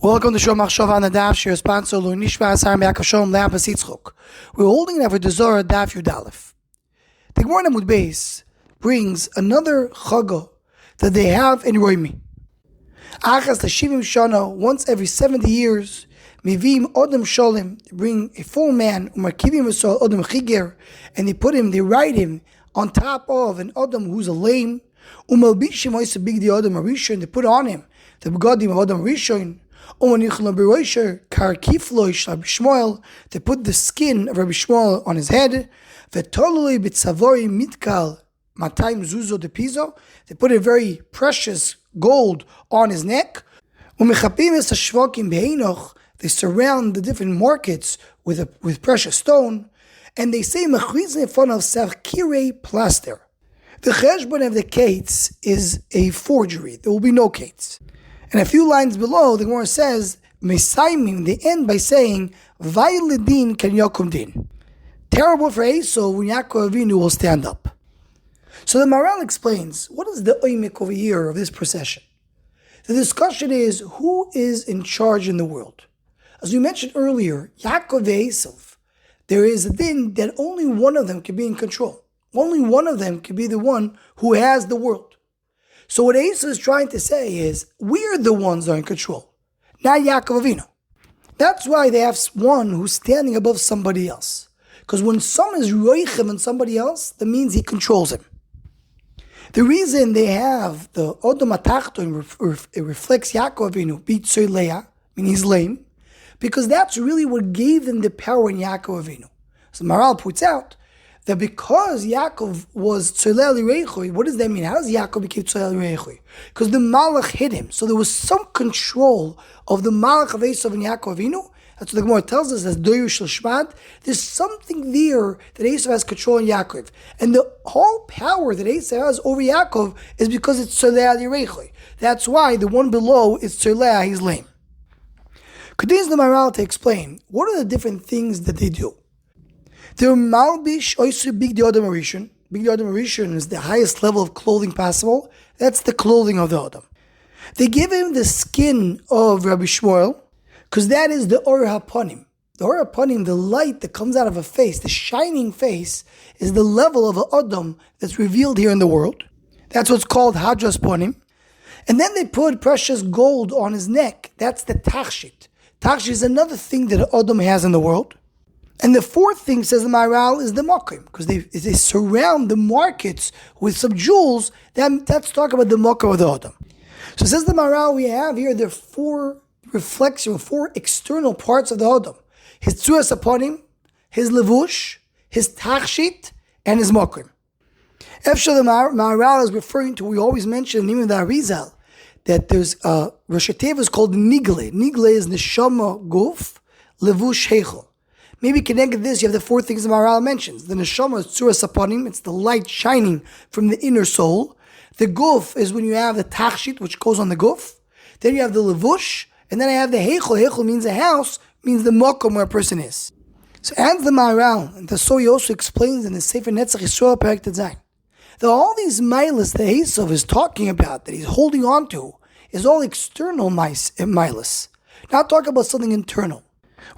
Welcome to Shom Machshava on the Daf. Shir sponsor Lu Nishma Asar Me'akav Shalom Le'apas Yitzchok. We're holding it for the Zara Daf Yud Aleph. The Gemara Amud Beis brings another chaga that they have in Roimi. Achas L'Shivim Shana, once every 70 years, Mivim Odom Sholem, they bring a full man, Umarkivim V'Sol Odom Chiger, and they write him on top of an Odom who's a lame. Umalbishim Oisa Big the Odom Arishon, they put on him the Begadim of Odom Arishon. They put the skin of Rabbi Shmuel on his head. They put a very precious gold on his neck. They surround the different markets with precious stone. And they say plaster. The cheshbon of the kates is a forgery. There will be no kates. And a few lines below, the Gemara says, Mesaimim, they end by saying, Vayledin kan yakum din. Terrible for Esau when Yaakov Avinu will stand up. So the Maharal explains, what is the oimik over here of this procession? The discussion is, who is in charge in the world? As we mentioned earlier, Yaakov and Esau, there is a din that only one of them can be in control. Only one of them can be the one who has the world. So what Esau is trying to say is, we're the ones that are in control, not Yaakov Avinu. That's why they have one who's standing above somebody else. Because when someone is roichem on somebody else, that means he controls him. The reason they have the Odom Atachton, it reflects Yaakov Avinu, B'tzoi Leah, meaning he's lame, because that's really what gave them the power in Yaakov Avinu. So Maharal points out that because Yaakov was Tzolei Reichoi, what does that mean? How does Yaakov become Tzolei Reichoi? Because the Malach hit him. So there was some control of the Malach of Esav and Yaakov Avinu. That's what the Gemara tells us, as Doyu Shel Shmad. There's something there that Esav has control in Yaakov. And the whole power that Esav has over Yaakov is because it's Tzolei Reichoi. That's why the one below is Tzolei, he's lame. Continues the Maharal to explain, what are the different things that they do? The Malbish Oisu Big the Odom Arishon. Big the Odom Arishon is the highest level of clothing possible. That's the clothing of the Odom. They give him the skin of Rabbi Shmuel, because that is the Or HaPanim. The Or HaPanim, the light that comes out of a face, the shining face, is the level of an Odom that's revealed here in the world. That's what's called Hadras Panim. And then they put precious gold on his neck. That's the Tachshit. Tachshit is another thing that an Odom has in the world. And the fourth thing, says the Maharal, is the Mokim, because they surround the markets with some jewels. That's talking about the Mokim of the Odom. So says the Maharal, we have here the four external parts of the Odom: his Tzuras Aponim, his Levush, his Tachshit, and his Mokim. Efshar the Maharal is referring to, we always mention even the Arizal, that there's Rosh Hashanah called Nigle. Nigle is Neshama Guf, Levush Heichel. Maybe connected this, you have the four things the Maharal mentions. The neshama is tzuras aponim, it's the light shining from the inner soul. The guf is when you have the tachshit, which goes on the guf. Then you have the levush, and then I have the heichel. Heichel means a house, means the mokum where a person is. So as the Maharal, and the Soy also explains in the Sefer Netzach Yisrael Perek Zayin, that all these milas that Esav is talking about, that he's holding on to, is all external milas. Not talking about something internal.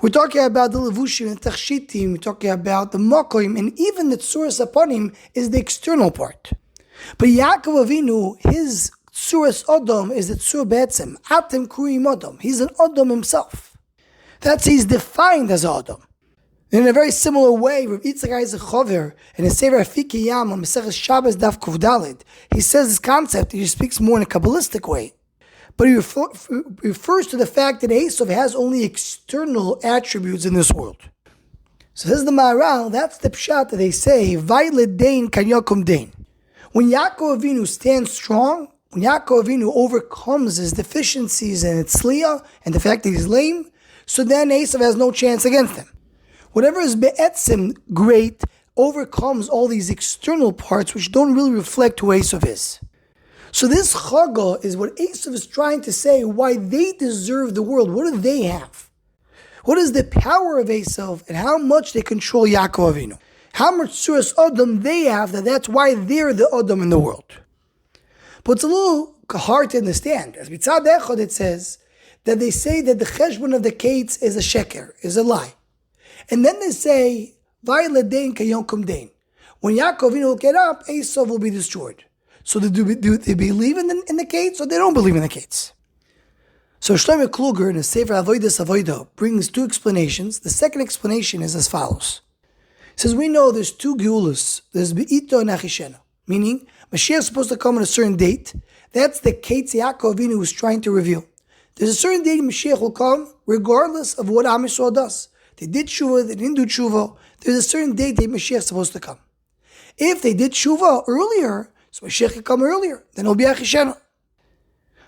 We're talking about the levushim and tachshitim, we're talking about the mokoim, and even the tzuras aponim is the external part. But Yaakov Avinu, his tzuras odom is the tzur be'etzem, atem kurim odom. He's an odom himself. He's defined as odom. In a very similar way, Rav Yitzchak Isaac Chover, in his Sefer Afiki Yam on Maseches Shabbos Daf Kuf Daled, he says this concept, he speaks more in a Kabbalistic way. But he refers to the fact that Esav has only external attributes in this world. So says the Maharal, that's the pshat that they say, Vaylet Dain kan yakum Dain. When Yaakov Avinu stands strong, when Yaakov Avinu overcomes his deficiencies and its tzliya, and the fact that he's lame, so then Esav has no chance against him. Whatever is be'etzim great overcomes all these external parts which don't really reflect who Esav is. So this chaga is what Esav is trying to say, why they deserve the world. What do they have? What is the power of Esav and how much they control Yaakov Avinu? How much tzuras Odom they have, that's why they're the Odom in the world. But it's a little hard to understand. As Mitzad Echad it says that they say that the cheshbon of the kates is a sheker, is a lie. And then they say, Vayiled dein kayonkum dein. When Yaakov will get up, Esav will be destroyed. So do they believe in the kates or they don't believe in the kates? So Shlomo Kluger in his Sefer Avoda brings two explanations. The second explanation is as follows. He says, we know there's two Geulas. There's Be'ito and Achishena. Meaning, Mashiach is supposed to come on a certain date. That's the kates Yaakov Avinu was trying to reveal. There's a certain date Mashiach will come regardless of what Am Yisrael does. They did tshuva, they didn't do tshuva. There's a certain date that Mashiach is supposed to come. If they did tshuva earlier, so Mashiach can come earlier, then it'll be Achishena.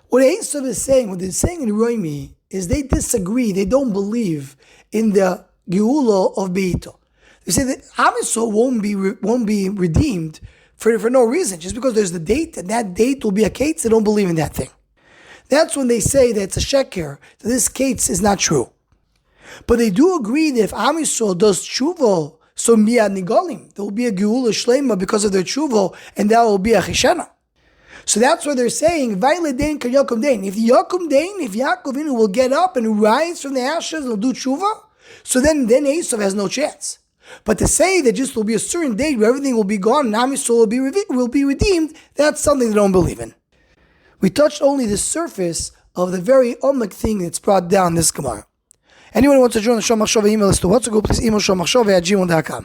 What Esav is saying, what they're saying in Roimi, is they disagree, they don't believe in the Geula of Beito. They say that Am Yisrael won't be redeemed for no reason, just because there's the date, and that date will be a kates, they don't believe in that thing. That's when they say that it's a sheker, that this kates is not true. But they do agree that if Am Yisrael does tshuva, so miyad nigalim, there will be a geula shlema because of their tshuva, and that will be a chishana. So that's what they're saying. Vayiled dein kayonkum dein. If Yaakov will get up and rise from the ashes and will do tshuva, so then Esav has no chance. But to say that just will be a certain date where everything will be gone and Am Yisrael will be redeemed, that's something they don't believe in. We touched only the surface of the very omek thing that's brought down this Gemara. Anyone who wants to join the Shom Machshava email list to WhatsApp, please email showmachshava@gmail.com.